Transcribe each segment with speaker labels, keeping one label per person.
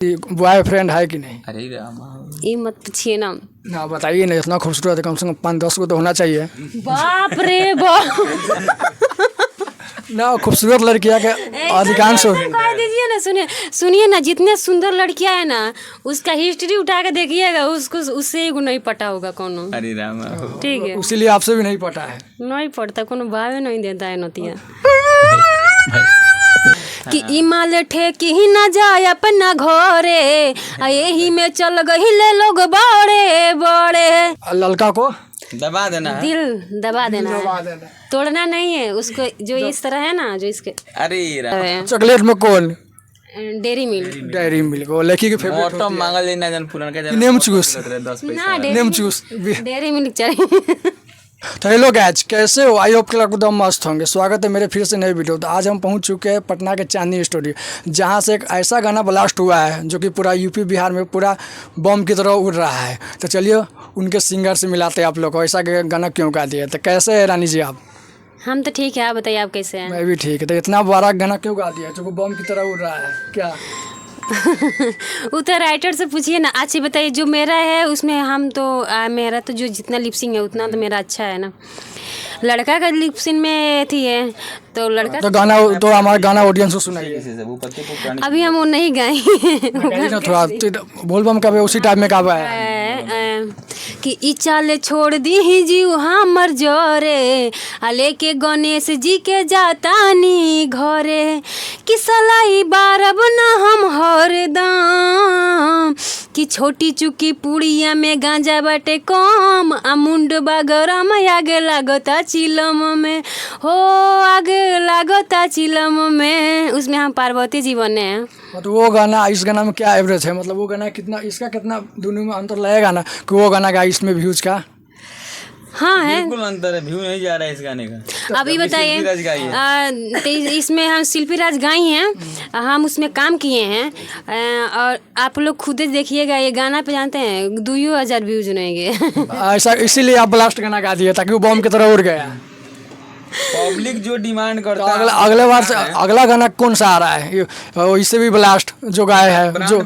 Speaker 1: Boyfriend है कि नहीं?
Speaker 2: अरे राम,
Speaker 3: ये मत पूछिए ना।
Speaker 1: ना बताइए ना, इतना खूबसूरत है, कम से कम 5-10 को तो होना चाहिए
Speaker 3: बाप रे बाप।
Speaker 1: ना। खूबसूरत लड़कियां के अधिकांश
Speaker 3: कह दीजिए ना, सुनिए सुनिए ना, जितने सुंदर लड़कियां है ना उसका हिस्ट्री उठा के देखिएगा, उसको उससे एगो नहीं पटा होगा कोनो।
Speaker 2: अरे राम,
Speaker 3: ठीक है,
Speaker 1: इसीलिए आपसे भी नहीं पता है।
Speaker 3: नहीं पड़ता, कोनो भावे नहीं देता है नतिया कि इमाल ठेकी ही ना जाए अपना घरे, यही में चल गहिले लोग बड़े बड़े।
Speaker 1: लड़का को
Speaker 2: दबा देना है।
Speaker 3: दिल दबा देना है, तोड़ना नहीं है उसको, जो इस तरह है ना, जो इसके
Speaker 2: अरे राम,
Speaker 1: चॉकलेट में कौन?
Speaker 3: Dairy milk.
Speaker 1: डेयरी मिल्क वो लड़की के फेवरेट
Speaker 2: मोटो मांगल लेना जन पुरान का
Speaker 1: नेम चूस।
Speaker 2: 10
Speaker 3: ना
Speaker 2: पैसा।
Speaker 1: नेम चूस।
Speaker 3: डेयरी मिल्क चाहिए।
Speaker 1: तो हेलो गाइज, कैसे हो? आई होप कि आप एकदम मस्त होंगे। स्वागत है मेरे फिर से नए वीडियो। तो आज हम पहुंच चुके हैं पटना के चांदनी स्टूडियो, जहां से एक ऐसा गाना ब्लास्ट हुआ है जो कि पूरा यूपी बिहार में पूरा बम की तरह उड़ रहा है। तो चलिए उनके सिंगर से मिलाते हैं आप लोग को, ऐसा गाना क्यों गा दिया। तो कैसे है रानी जी आप?
Speaker 3: हम तो ठीक है, आप बताइए आप कैसे हैं?
Speaker 1: मैं भी ठीक है। तो इतना बड़ा गाना क्यों गा दिया जो कि बम की तरह उड़ रहा है क्या?
Speaker 3: वो तो राइटर से पूछिए ना। अच्छी बताइए, जो मेरा है उसमें हम तो मेरा तो जो जितना लिपसिंग है उतना तो मेरा अच्छा है ना। लड़का का लिपसिंग में थी है तो लड़का
Speaker 1: तो गाना तो हमारा गाना ऑडियंस को सुनाइए।
Speaker 3: अभी हम वो नहीं गाए।
Speaker 1: थोड़ा बोल बम का उसी टाइप में गा है
Speaker 3: कि ई चाले छोड़ दी ही जीव हमर जोरे, लेके गणेश जी के जातानी घरे, कि सलाई बारब ना हम हरदम, कि छोटी चुकी पुड़िया में गांजा बाटे कम, मुंड बागरम आगे लागता चिलम में, हो आगे लागता चिलम में। उसमें हम पार्वती जी बने हैं।
Speaker 1: मतलब वो गाना इस गाना में क्या एवरेज है? मतलब वो गाना कितना, इसका कितना दोनों में अंतर लगेगा ना कि वो गाना का इसमें व्यूज का?
Speaker 3: हाँ है,
Speaker 2: बिल्कुल अंतर है, व्यू नहीं जा रहा है इस गाने का।
Speaker 3: अभी बताइए। तो इसमें हम शिल्पी राज गाई हैं, हम उसमें काम किए हैं, और आप लोग खुद ही देखिएगा ये गाना पे जानते हैं 2000 व्यूज रहेंगे।
Speaker 1: ऐसा इसीलिए आप ब्लास्ट गाना गा दिए ताकि वो बम की तरह उड़ गया।
Speaker 2: पब्लिक जो डिमांड
Speaker 1: तो
Speaker 2: करता है
Speaker 1: अगले बार से अगला गाना कौन सा आ रहा है? इससे भी ब्लास्ट जो गाए है जो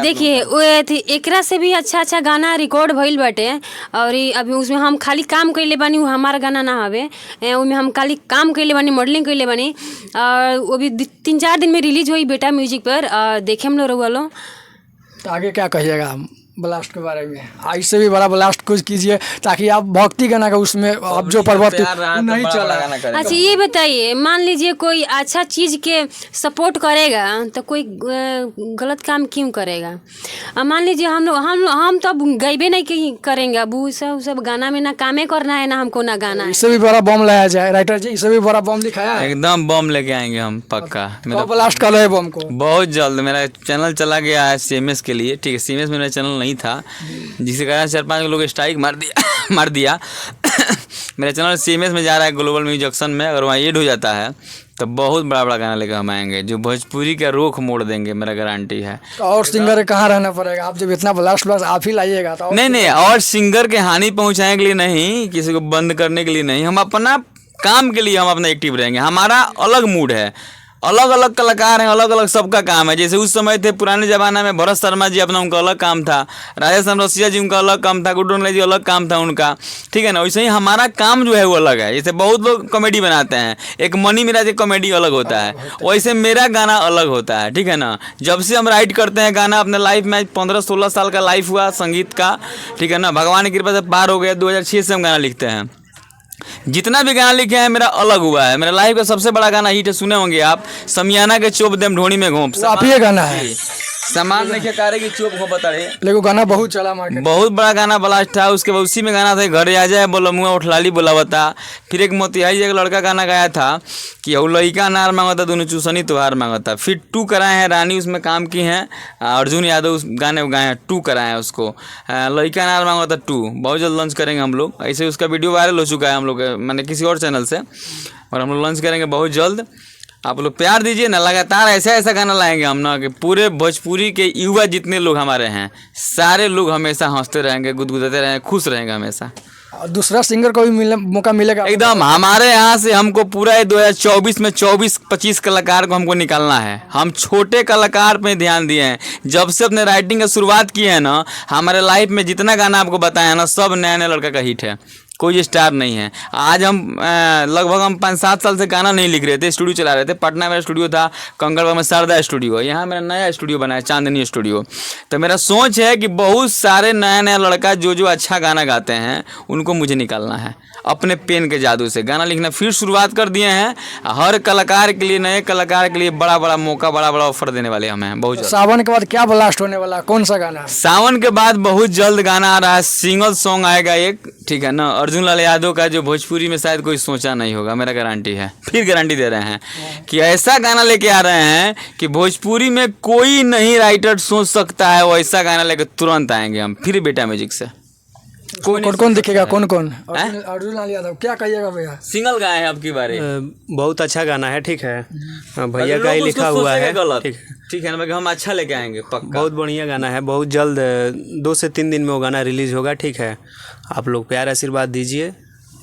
Speaker 3: देखिए वो थी, एकरा से भी अच्छा अच्छा गाना रिकॉर्ड भइल बाटे, और अभी उसमें हम खाली काम कैले बानी, वो हमारा गाना ना हवे, उसमें हम खाली काम कैले बानी, मॉडलिंग कैले बानी, और वो भी 3-4 दिन में रिलीज हुई बेटा म्यूजिक पर, और देखे हम लोग रहुआ लो।
Speaker 1: तो आगे क्या कहिएगा ब्लास्ट के बारे में? इससे भी बड़ा ब्लास्ट कुछ कीजिए ताकि आप भक्ति गाना का उसमें अब जो पर्वत नहीं चला।
Speaker 3: अच्छा ये बताइए, मान लीजिए कोई अच्छा चीज़ के सपोर्ट करेगा तो कोई गलत काम क्यों करेगा? मान लीजिए हम तो अब गईबे नहीं करेंगे, अब सब गाना में ना कामे करना है ना हमको ना गाना है।
Speaker 1: इससे भी बड़ा बम लाया जाए राइटर जी, इससे भी बड़ा बम दिखाया है।
Speaker 2: एकदम बम लेके आएंगे हम पक्का।
Speaker 1: मेरा ब्लास्ट कर रहे बम को
Speaker 2: बहुत जल्द। मेरा चैनल चला गया है CMS के लिए, ठीक है। CMS में मेरा चैनल नहीं था, जिसके कारण 4-5 लोग स्ट्राइक मार दिया। मेरा चैनल CMS में जा रहा है, ग्लोबल म्यूजिक जंक्शन में। अगर वहाँ एड हो जाता है तो बहुत बड़ा बड़ा गाना लेकर हम आएंगे जो भोजपुरी का रुख मोड़ देंगे, मेरा गारंटी है।
Speaker 1: तो और सिंगर कहाँ रहना पड़ेगा? आप जब इतना ब्लास्ट आप ही लाइएगा तो
Speaker 2: नहीं, और सिंगर के हानि पहुँचाने के लिए नहीं, किसी को बंद करने के लिए नहीं, हम अपना काम के लिए हम अपना एक्टिव रहेंगे। हमारा अलग मूड है, अलग अलग कलाकार हैं, अलग अलग सबका काम है। जैसे उस समय थे पुराने ज़माना में भरत शर्मा जी, अपना उनका अलग काम था, राजेश रसिया जी उनका अलग काम था, गुड्डू जी अलग काम था उनका, ठीक है ना। वैसे ही हमारा काम जो है वो अलग है। जैसे बहुत लोग कॉमेडी बनाते हैं, एक मनी मेरा जो कॉमेडी अलग होता है, वैसे मेरा गाना अलग होता है, ठीक है ना। जब से हम राइट करते हैं गाना अपने लाइफ में, 15-16 साल का लाइफ हुआ संगीत का, ठीक है ना। भगवान की कृपा से पार हो गया। 2006 से हम गाना लिखते हैं। जितना भी गाना लिखे हैं मेरा अलग हुआ है। मेरा लाइफ का सबसे बड़ा गाना हिट है, सुने होंगे आप, समियाना के चोप देम ढोनी में घोंप।
Speaker 1: आप ये गाना है
Speaker 2: सामान नहीं कारे की चोप हो बता रहे,
Speaker 1: लेकिन गाना बहुत चला मार्केट,
Speaker 2: बहुत बड़ा गाना ब्लास्ट था। उसके बाद उसी में गाना था घर आ जाए बोलो मुँह उठलाली बोलावता। फिर एक मोतिहारी एक लड़का गाना गाया था कि लड़का नार मांगता दोनों चूसनी त्योहार मांगता। फिर 2 कराए हैं, रानी उसमें काम की हैं, अर्जुन यादव उस गाने को गाए हैं, 2 कराए हैं उसको, लड़का नार मांगता 2। बहुत जल्द लॉन्च करेंगे हम लोग। ऐसे उसका वीडियो वायरल हो चुका है हम लोग, मैंने किसी और चैनल से, और हम लोग लॉन्च करेंगे बहुत जल्द। आप लोग प्यार दीजिए ना, लगातार ऐसा ऐसा गाना लाएंगे हम ना कि पूरे भोजपुरी के युवा जितने लोग हमारे हैं सारे लोग हमेशा हंसते रहेंगे, गुदगुदाते रहेंगे, खुश रहेंगे हमेशा।
Speaker 1: और दूसरा सिंगर को भी मौका मिलेगा?
Speaker 2: एकदम हमारे यहाँ से हमको पूरा 2024 में 24-25 कलाकार को हमको निकालना है। हम छोटे कलाकार पे ध्यान दिए हैं। जब से अपने राइटिंग की शुरुआत की है ना, हमारे लाइफ में जितना गाना आपको बताया है ना, सब नया नया लड़का का हिट है, कोई स्टार नहीं है। आज हम लगभग हम 5-7 साल से गाना नहीं लिख रहे थे, स्टूडियो चला रहे थे। पटना मेरा स्टूडियो था, कंकड़बाग में शारदा स्टूडियो, यहाँ मेरा नया स्टूडियो बना है चांदनी स्टूडियो। तो मेरा सोच है कि बहुत सारे नया नया लड़का जो अच्छा गाना गाते हैं उनको मुझे निकालना है अपने पेन के जादू से। गाना लिखना फिर शुरुआत कर दिए हैं। हर कलाकार के लिए, नए कलाकार के लिए बड़ा बड़ा मौका, बड़ा बड़ा ऑफर देने वाले हम हैं बहुत जल्द।
Speaker 1: सावन के बाद क्या ब्लास्ट होने वाला, कौन सा गाना?
Speaker 2: सावन के बाद बहुत जल्द गाना आ रहा है, सिंगल सॉन्ग आएगा एक, ठीक है ना, अर्जुन लाल यादव का, जो भोजपुरी में शायद कोई सोचा नहीं होगा, मेरा गारंटी है। फिर गारंटी दे रहे हैं कि ऐसा गाना लेके आ रहे हैं कि भोजपुरी में कोई नहीं राइटर सोच सकता है, वैसा गाना लेके तुरंत आएंगे हम फिर बेटा म्यूजिक से।
Speaker 1: कौन दिखेगा, कौन अर्जुन लाल यादव, क्या कहिएगा भैया?
Speaker 2: सिंगल गाए हैं आपकी बारे?
Speaker 4: बहुत अच्छा गाना है, ठीक है, भैया का ही लिखा हुआ है,
Speaker 2: ठीक है ना, हम अच्छा लेके आएंगे पक्का।
Speaker 4: बहुत बढ़िया गाना है, बहुत जल्द 2 से 3 दिन में वो गाना रिलीज होगा, ठीक है। आप लोग प्यार आशीर्वाद दीजिए,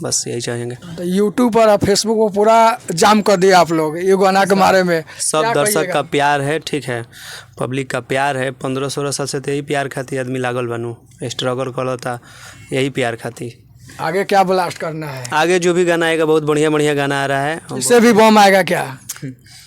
Speaker 4: बस यही चाहेंगे।
Speaker 1: तो यूट्यूब पर और फेसबुक पर पूरा जाम कर दिया आप लोग ये गाना के बारे में।
Speaker 4: सब दर्शक का प्यार है, ठीक है, पब्लिक का प्यार है। 15-16 साल से तो यही प्यार खाती आदमी लागल बनू, स्ट्रगल करता यही प्यार खाती।
Speaker 1: आगे क्या ब्लास्ट करना है?
Speaker 4: आगे जो भी गाना आएगा बहुत बढ़िया बढ़िया गाना आ रहा है।
Speaker 1: इससे भी बम आएगा क्या?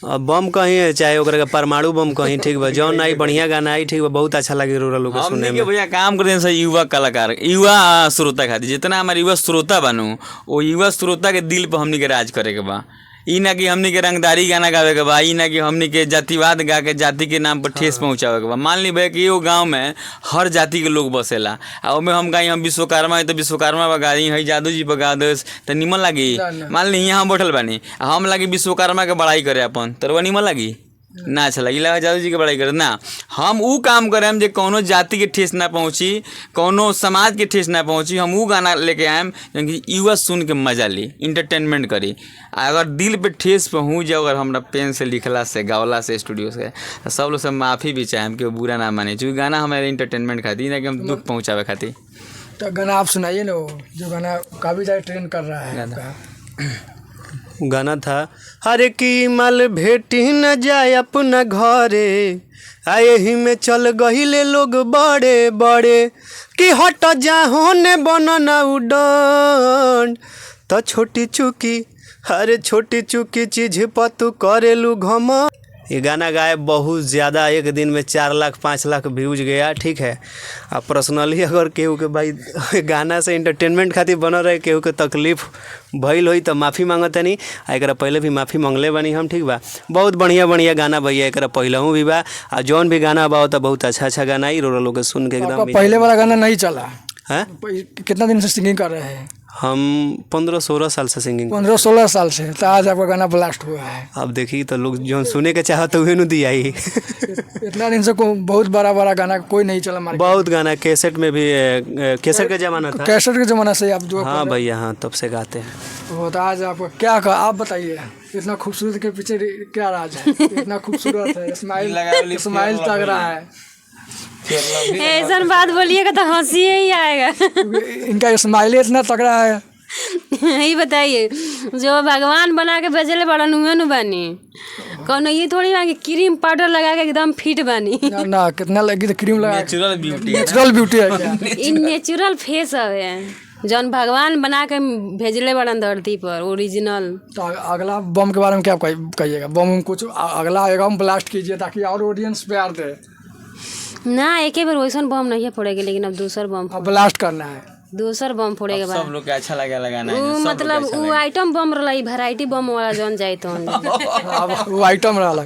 Speaker 4: बम कहीं चाहे ओकरा का परमाणु बम कहीं, ठीक बा, जौन आई बढ़िया गाना आई, ठीक बा, बहुत अच्छा लगे रोरा लोग सुनने में।
Speaker 2: भैया काम करते हैं सर युवा कलाकार, युवा श्रोता खातिर, जितना हमारे युवा श्रोता बनू, वो युवा श्रोता के दिल पर हमनी के राज करे के बा। ई ना कि हमनी के रंगदारी गाना गावे के बा, ई ना कि हमनी के जातिवाद गा के जाति के नाम पर ठेस पहुँचावे के बा। मान ली भैया कि एगो गाँव में हर जाति के लोग बसेला, आ ओमे हम गाई हम विश्वकर्मा है तो विश्वकर्मा बगा दी, है जादू जी बगा दस तो निमन लगी। मान ली यहाँ हम बैठल बानी, हम लगी विश्वकर्मा के बड़ाई करे अपन, तो निमन लगी ना, अच्छा लगी लगा जादू जी के बड़ाई करे ना। हम ऊ काम करें हम जो कोनो जाति के ठेस ना पहुँची, कोनो समाज के ठेस ना पहुँची, हम ऊ गाना लेके आएम क्योंकि युवा सुन के मजा ली, इंटरटेनमेंट करी। अगर दिल पे ठेस पहुँच जाओ अगर हमरा पेन से लिखला से, गावला से, स्टूडियो से, तो सब लोग से माफ़ी भी चाहें कि वो बुरा ना माने, क्योंकि गाना हमारे इंटरटेनमेंट खाती ना कि हम दुख पहुँचावे खाती।
Speaker 1: तो गाना आप सुनाइए ना, वो जो गाना काफ़ी ज़्यादा ट्रेंड कर रहा है।
Speaker 4: गाना था, हरे की माल भेटी न जाए अपना घरे, आए ही में चल गहिले लोग बड़े बड़े, कि हट जा होने बनना उड़न, तो छोटी चुकी, हरे छोटी चुकी चीज पर तू करेलू घम। ये गाना गाए बहुत ज़्यादा, एक दिन में 4 लाख 5 लाख व्यूज गया, ठीक है। अब पर्सनली अगर केहू के भाई गाना से इंटरटेनमेंट खातिर बनल रहे, केहू के तकलीफ भइल होई तो माफ़ी मांगत नहीं, एकरा पहले भी माफ़ी मांगले बनी हम, ठीक बा। बहुत बढ़िया बढ़िया गाना भैया, एकरा पहलहू भी बा, और जौन भी गाना बा तो बहुत अच्छा गाना ही रो लोग सुन के एकदम।
Speaker 1: पहले वाला गाना नहीं चला
Speaker 4: है?
Speaker 1: कितना दिन से सिंगिंग कर रहे हैं?
Speaker 4: हम 15-16 साल से सिंगिंग।
Speaker 1: 15-16 साल से, तो आज आपका गाना ब्लास्ट हुआ है।
Speaker 4: अब देखिए तो लोग जो सुने के चाहते हुए नहीं दिया ही।
Speaker 1: इतना दिन से बहुत बड़ा गाना कोई नहीं चला मार्केट।
Speaker 4: बहुत गाना कैसेट में भी, कैसेट का जमाना था,
Speaker 1: कैसेट के जमाना से आप जो।
Speaker 4: हाँ भैया, हाँ तब से गाते हैं।
Speaker 1: तो आज आपका क्या कहा, आप बताइए, इतना खूबसूरत के पीछे क्या राज है? इतना खूबसूरत है, स्माइल तक रहा है।
Speaker 3: ऐसा बात बोलिएगा तो हंसी ही आएगा।
Speaker 1: इनका स्माइल इतना तगड़ा है।
Speaker 3: यही बताइए, जो भगवान बना के भेजले बड़ा नुए बानी, कौन ये थोड़ी बा कि क्रीम पाउडर लगा के एकदम फिट बानी।
Speaker 1: ना कितना लगी तो क्रीम लगा,
Speaker 2: नेचुरल ब्यूटी है।
Speaker 1: नेचुरल ब्यूटी है क्या?
Speaker 3: इ नेचुरल फेस है जौन भगवान बना के भेजले बड़न धरती पर, ओरिजिनल।
Speaker 1: तो अगला बम के बारे में क्या कहिएगा? बम कुछ अगला एल्बम ब्लास्ट कीजिए ताकि और ऑडियंस प्यार दे।
Speaker 3: ना एक बार वैसा बम नहीं फोड़ेगा, लेकिन अब दूसर बम
Speaker 1: ब्लास्ट करना है,
Speaker 3: दूसर बम फोड़ेगा।
Speaker 2: सब लोग के अच्छा लगे लगाना है,
Speaker 3: वो मतलब वो आइटम बम रहा, वैरायटी बम वाला जौन जाए तो
Speaker 1: वो आइटम रहा,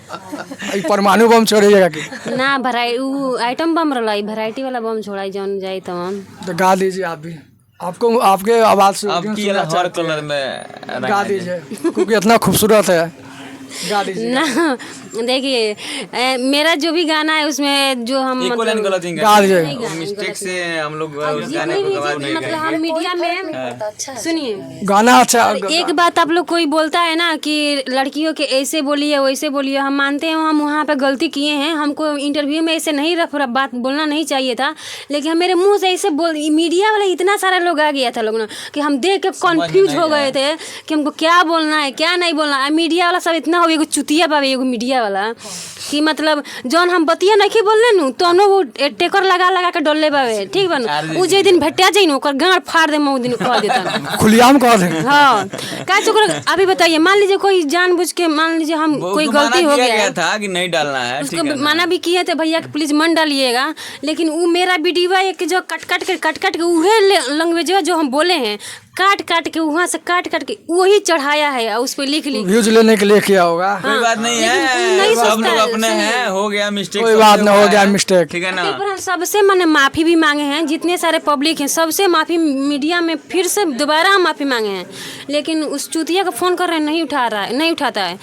Speaker 1: परमाणु बम छोड़िएगा कि
Speaker 3: ना? वो आइटम बम रहा, वैरायटी वाला बम छोड़ा जौन जाए तो
Speaker 1: गा दीजिए आप भी, आपको आपके आवाज से
Speaker 2: हर कलर में
Speaker 1: गा दीजिए, क्योंकि इतना खूबसूरत है, गा दीजिए।
Speaker 3: ना देखिए मेरा जो भी गाना है उसमें जो हम
Speaker 2: एक लाइन गलत ही
Speaker 1: गा दीजिए।
Speaker 2: मिस्टेक से हम लोग गाने
Speaker 3: जितने
Speaker 2: को
Speaker 3: भी
Speaker 2: गवा देंगे।
Speaker 3: मतलब हम मीडिया में सुनिए
Speaker 1: गाना अच्छा
Speaker 3: एक बात आप लोग कोई बोलता है ना कि लड़कियों के ऐसे बोलिए वैसे बोलिए, हम मानते हैं हम वहाँ पे गलती किए हैं, हमको इंटरव्यू में ऐसे नहीं रफ रफ बात बोलना नहीं चाहिए था, लेकिन मेरे मुंह से ऐसे बोल मीडिया वाला इतना सारा लोग आ गया था लोग ना कि हम देख के कन्फ्यूज हो गए थे कि हमको क्या बोलना है क्या नहीं बोलना है। मीडिया वाला सब इतना हो गया, एगो चुतिया पावे एगो मीडिया वाला कि मतलब जौन हम बतिया नहीं बोलने नु तो हम वो टेकर लगा लगा के डोले पावे, ठीक बन उ जे दिन भेटिया जाई न ओकर गांड फाड़ दे मैं उ दिन कह देता
Speaker 1: खुलियाम कह देंगे।
Speaker 3: हाँ का चुकर। अभी बताइए मान लीजिए कोई जानबूझ के मान लीजिए हम
Speaker 2: वो
Speaker 3: कोई
Speaker 2: उसको
Speaker 3: गलती
Speaker 2: मना
Speaker 3: हो
Speaker 2: किया
Speaker 3: गया
Speaker 2: गया
Speaker 3: है,
Speaker 2: था कि नहीं डालना है, ठीक
Speaker 3: उसको
Speaker 2: है ना?
Speaker 3: मना भी किए थे भैया कि प्लीज मन डालिएगा, लेकिन वो मेरा वीडियो एक जो कट कट के उहे लैंग्वेज जो हम बोले हैं काट के वहाँ से काट के वही चढ़ाया है और उस पर लिख
Speaker 1: व्यूज लेने के लिए किया होगा।
Speaker 2: कोई बात नहीं
Speaker 3: लेकिन
Speaker 2: है,
Speaker 3: नहीं
Speaker 2: सब
Speaker 3: सोचता
Speaker 2: लोग
Speaker 3: है,
Speaker 2: अपने
Speaker 3: सुनिए।
Speaker 2: हैं, हो गया मिस्टेक,
Speaker 1: कोई बात ना, हो गया मिस्टेक।
Speaker 2: ठीक है ना?
Speaker 3: पर हम सबसे मैंने माफ़ी भी मांगे हैं, जितने सारे पब्लिक हैं सबसे माफ़ी मीडिया में फिर से दोबारा हम माफ़ी मांगे हैं, लेकिन उस चूतिया को फ़ोन कर रहे हैं नहीं उठाता है।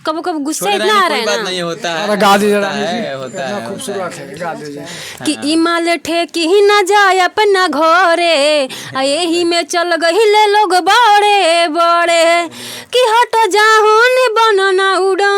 Speaker 3: कब कब गुस्सा
Speaker 2: छोटे
Speaker 3: इतना आ
Speaker 2: रानी,
Speaker 3: रहा
Speaker 2: कोई
Speaker 3: है
Speaker 2: बात
Speaker 3: ना
Speaker 2: नहीं होता है,
Speaker 1: अरे गा दीजिए
Speaker 2: होता
Speaker 1: रानी जी।
Speaker 2: है, होता है।
Speaker 1: खूबसूरत है, गा दीजिए।
Speaker 3: कि इमाल ठेकी ही ना जाए अपना घरे आ यही में चल गहिले लोग बड़े बड़े कि हट जाहुन बनना उड़ा।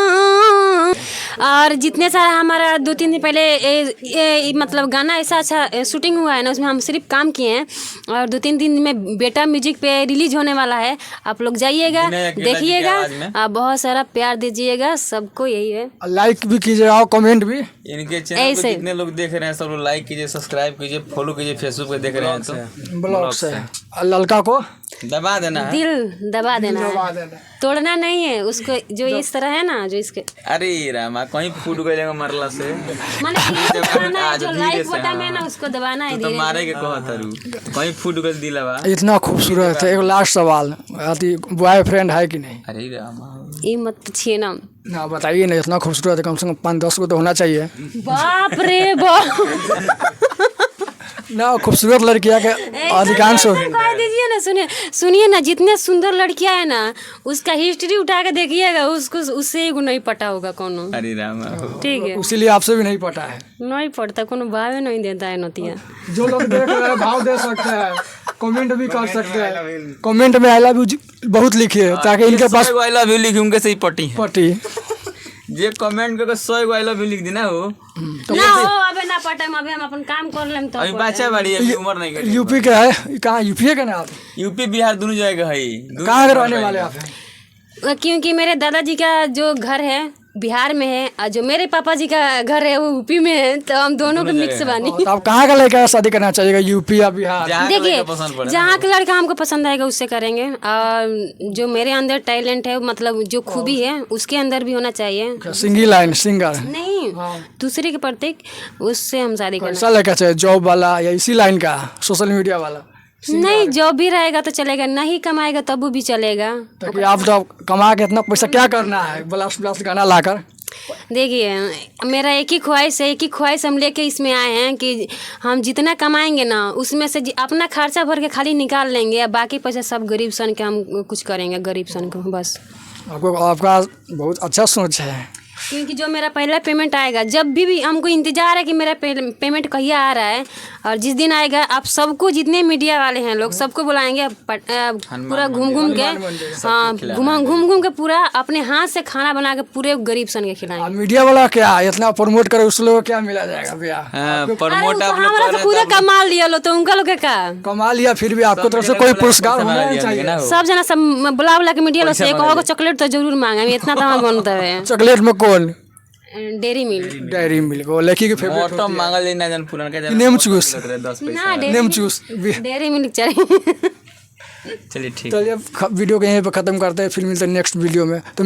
Speaker 3: और जितने सारा हमारा 2-3 दिन पहले मतलब गाना ऐसा अच्छा शूटिंग हुआ है ना, उसमें हम सिर्फ काम किए हैं और 2-3 दिन में बेटा म्यूजिक पे रिलीज होने वाला है। आप लोग जाइएगा देखिएगा, आप बहुत सारा प्यार दीजिएगा, सबको यही है।
Speaker 1: लाइक भी कीजिएगा और कमेंट भी।
Speaker 2: इनके चैनल को जितने लोग देख रहे हैं सब लोग लाइक कीजिए, सब्सक्राइब कीजिए, फॉलो कीजिए, फेसबुक पे देख रहे हैं तो
Speaker 1: ब्लॉग से ललका को
Speaker 2: दबा देना है।
Speaker 3: दिल दबा देना
Speaker 1: दबा
Speaker 3: है,
Speaker 1: देना।
Speaker 3: तोड़ना नहीं है उसको। जो इस तरह है ना जो इसके
Speaker 2: अरे रामा कहीं फूट गए मरला से
Speaker 3: माने कि दबाना है,
Speaker 2: आज
Speaker 3: जो
Speaker 2: धीरे
Speaker 3: लाइक
Speaker 2: से,
Speaker 3: बटन है ना उसको दबाना है
Speaker 2: तो
Speaker 3: धीरे
Speaker 2: मारे के कहत हरू कहीं फूट गए दिलवा।
Speaker 1: इतना खूबसूरत है। एक लास्ट सवाल, अति बॉयफ्रेंड है कि नहीं?
Speaker 2: अरे रामा
Speaker 3: ये मत पूछिए ना।
Speaker 1: ना बताइए ना, इतना खूबसूरत है, कम से कम 5-10 को तो होना चाहिए
Speaker 3: बाप रे बाप
Speaker 1: ना। खूबसूरत लड़कियां के अधिकांश हो।
Speaker 3: कह दीजिए ना, सुनिए ना, जितने सुंदर लड़कियां है ना उसका हिस्ट्री उठा के देखिएगा, उसको उससे एगो नहीं पटा होगा कोनो।
Speaker 2: अरे रामा
Speaker 3: ठीक है,
Speaker 1: इसीलिए आपसे भी नहीं पता है।
Speaker 3: नहीं पड़ता, कोनो भाव नहीं देता है नतिया।
Speaker 1: जो लोग देख रहे हैं भाव दे सकते हैं, कमेंट भी कर सकते हैं। कमेंट में आई लव यू बहुत लिखिए ताकि इनके पास
Speaker 2: 100 आई लव यू लिख उनके सही पटी है।
Speaker 1: पटी।
Speaker 2: जे कमेंट करके 100 आई लव यू लिख देना हो
Speaker 3: ना हो अबे ना पटा, अबे हम अपन काम कर लेम तो
Speaker 2: अभी बच्चा बड़ी है, अभी उम्र नहीं करी।
Speaker 1: यूपी के है, कहाँ यूपी है? ना आप
Speaker 2: यूपी बिहार दोनों जगह है।
Speaker 1: कहाँ के रहने वाले आप हैं?
Speaker 3: क्योंकि मेरे दादाजी का जो घर है बिहार में है और जो मेरे पापा जी का घर है वो यूपी में है, तो हम दोनों के मिक्स बानी।
Speaker 1: तो आप कहाँ का लड़का शादी करना चाहिएगा, यूपी या बिहार?
Speaker 3: देखिए जहाँ का लड़का हमको पसंद आएगा उससे करेंगे, और जो मेरे अंदर टैलेंट है मतलब जो खूबी है उसके अंदर भी होना चाहिए।
Speaker 1: सिंगल लाइन सिंगर
Speaker 3: नहीं, दूसरे के प्रतीक, उससे हम शादी करना।
Speaker 1: कैसा लड़का चाहिए, जॉब वाला या इसी लाइन का, सोशल मीडिया वाला?
Speaker 3: नहीं, जॉब भी रहेगा तो चलेगा, नहीं कमाएगा तब भी चलेगा।
Speaker 1: ताकि आप जब कमा के इतना पैसा क्या करना है, ब्लास्ट गाना लाकर?
Speaker 3: देखिए मेरा एक ही ख्वाहिश हम लेके इसमें आए हैं कि हम जितना कमाएंगे ना उसमें से अपना खर्चा भर के खाली निकाल लेंगे, या बाकी पैसा सब गरीब सन के हम कुछ करेंगे, गरीब सन को बस।
Speaker 1: आपका बहुत अच्छा सोच है।
Speaker 3: क्योंकि जो मेरा पहला पेमेंट आएगा, जब भी हमको इंतजार है कि मेरा पेमेंट कहिया आ रहा है, और जिस दिन आएगा आप सबको, जितने मीडिया वाले हैं लोग सबको बुलाएंगे, पूरा घूम के, हाँ घूम के पूरा अपने हाथ से खाना बना के पूरे गरीब सन के खिलाएंगे।
Speaker 1: मीडिया वाला क्या इतना प्रमोट करे, उस लोग को क्या मिला जाएगा भैया?
Speaker 2: प्रमोट आप लोग
Speaker 3: हमारा तो पूरा कमा लिया लो, तो उनका लोग का
Speaker 1: कमा लिया, फिर भी आपको तरफ से कोई पुरस्कार होना चाहिए।
Speaker 3: सब जना सब बुला के मीडिया से कहो चॉकलेट तो जरूर मांगे, इतना तो हम बनता है।
Speaker 1: चॉकलेट में कौन?
Speaker 3: डेयरी मिल्क
Speaker 1: वो लड़की के फेवरेट
Speaker 2: मोटो मांगल लेना जन पुरान का जन
Speaker 1: नेम चूस
Speaker 2: 10
Speaker 3: ना,
Speaker 2: पैसा।
Speaker 1: नेम चूस।
Speaker 3: डेयरी मिल्क चाहिए।
Speaker 2: चलिए ठीक।
Speaker 1: चलिए वीडियो को यहीं पे खत्म करते हैं, फिर मिलते हैं नेक्स्ट वीडियो में। तो